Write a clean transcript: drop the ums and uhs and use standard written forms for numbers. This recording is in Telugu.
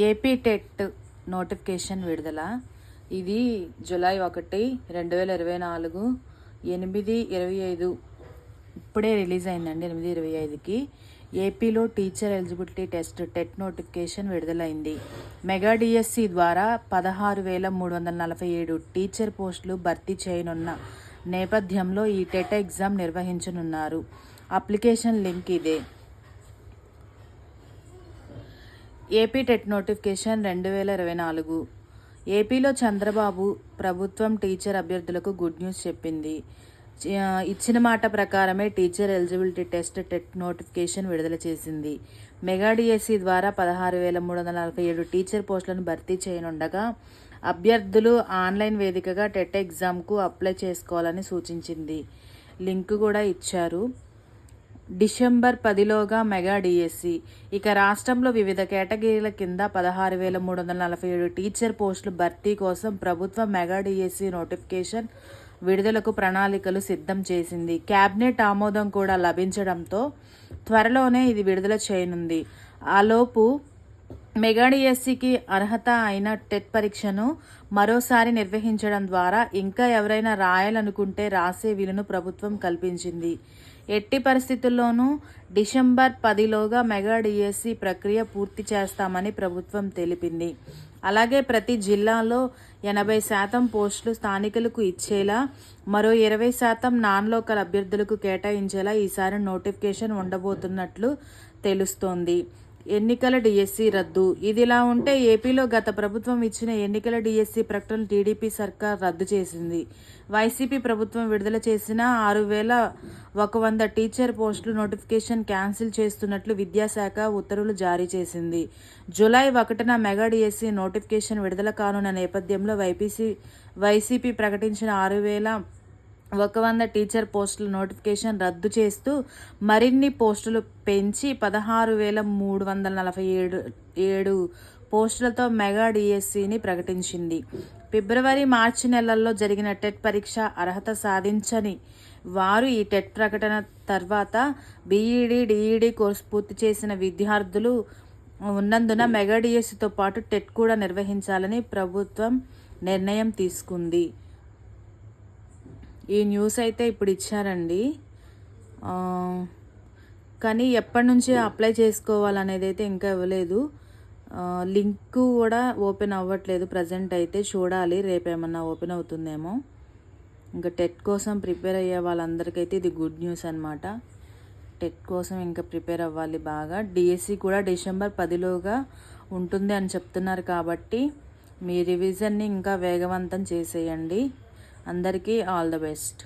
ఏపీ టెట్ నోటిఫికేషన్ విడుదల. ఇది జూలై 1, 2024 8:25 ఇప్పుడే రిలీజ్ అయిందండి. 8:25కి ఏపీలో teacher eligibility test TET notification విడుదలైంది. మెగా డిఎస్సి ద్వారా 16,347 టీచర్ పోస్టులు భర్తీ చేయనున్న నేపథ్యంలో ఈ టెట్ ఎగ్జామ్ నిర్వహించనున్నారు. అప్లికేషన్ లింక్ ఇదే. AP TET notification 2024. ఏపీలో చంద్రబాబు ప్రభుత్వం టీచర్ అభ్యర్థులకు గుడ్ న్యూస్ చెప్పింది. ఇచ్చిన మాట ప్రకారమే teacher eligibility test TET notification విడుదల చేసింది. మెగా డిఎస్సి ద్వారా 16,347 టీచర్ పోస్టులను భర్తీ చేయనుండగా అభ్యర్థులు ఆన్లైన్ వేదికగా టెట్ ఎగ్జామ్కు అప్లై చేసుకోవాలని సూచించింది. లింక్ కూడా ఇచ్చారు. డిసెంబర్ 10లోగా మెగా డిఎస్సి. ఇక రాష్ట్రంలో వివిధ కేటగిరీల కింద 16,347 టీచర్ పోస్టుల భర్తీ కోసం ప్రభుత్వం మెగా డిఎస్సి నోటిఫికేషన్ విడుదలకు ప్రణాళికలు సిద్ధం చేసింది. కేబినెట్ ఆమోదం కూడా లభించడంతో త్వరలోనే ఇది విడుదల చేయనుంది. ఆలోపు మెగా డిఎస్సికి అర్హత అయిన టెట్ పరీక్షను మరోసారి నిర్వహించడం ద్వారా ఇంకా ఎవరైనా రాయాలనుకుంటే రాసే వీలును ప్రభుత్వం కల్పించింది. ఎట్టి పరిస్థితుల్లోనూ డిసెంబర్ 10లోగా మెగా డిఎస్సి ప్రక్రియ పూర్తి చేస్తామని ప్రభుత్వం తెలిపింది. అలాగే ప్రతి జిల్లాలో 80% పోస్టులు స్థానికులకు ఇచ్చేలా, మరో 20% నాన్ లోకల్ అభ్యర్థులకు కేటాయించేలా ఈసారి నోటిఫికేషన్ ఉండబోతున్నట్లు తెలుస్తోంది. ఎన్నికల డిఎస్సి రద్దు. ఇదిలా ఉంటే ఏపీలో గత ప్రభుత్వం ఇచ్చిన ఎన్నికల డిఎస్సి ప్రకటన టీడీపీ సర్కార్ రద్దు చేసింది. వైసీపీ ప్రభుత్వం విడుదల చేసిన 6,100 టీచర్ పోస్టులు నోటిఫికేషన్ క్యాన్సిల్ చేస్తున్నట్లు విద్యాశాఖ ఉత్తర్వులు జారీ చేసింది. జూలై 1న మెగా డిఎస్సి నోటిఫికేషన్ విడుదల కానున్న నేపథ్యంలో వైసీపీ ప్రకటించిన 6,100 టీచర్ పోస్టుల నోటిఫికేషన్ రద్దు చేస్తూ మరిన్ని పోస్టులు పెంచి 16,347 పోస్టులతో మెగా డిఎస్సిని ప్రకటించింది. ఫిబ్రవరి, మార్చి నెలల్లో జరిగిన టెట్ పరీక్ష అర్హత సాధించని వారు ఈ టెట్ ప్రకటన తర్వాత బీఈడీ, డిఈడీ కోర్సు పూర్తి చేసిన విద్యార్థులు ఉన్నందున మెగా డిఎస్సితో పాటు టెట్ కూడా నిర్వహించాలని ప్రభుత్వం నిర్ణయం తీసుకుంది. ఈ న్యూస్ అయితే ఇప్పుడు ఇచ్చారండి. కానీ ఎప్పటి నుంచి అప్లై చేసుకోవాలనేది అయితే ఇంకా ఇవ్వలేదు. లింక్ కూడా ఓపెన్ అవ్వట్లేదు ప్రజెంట్ అయితే. చూడాలి రేపేమన్నా ఓపెన్ అవుతుందేమో. ఇంకా టెట్ కోసం ప్రిపేర్ అయ్యే వాళ్ళందరికైతే ఇది గుడ్ న్యూస్ అనమాట. టెట్ కోసం ఇంకా ప్రిపేర్ అవ్వాలి బాగా. డిఎస్సి కూడా డిసెంబర్ 10లోగా ఉంటుంది అని చెప్తున్నారు కాబట్టి మీ రివిజన్ని ఇంకా వేగవంతం చేసేయండి. అందరికీ ఆల్ ద బెస్ట్.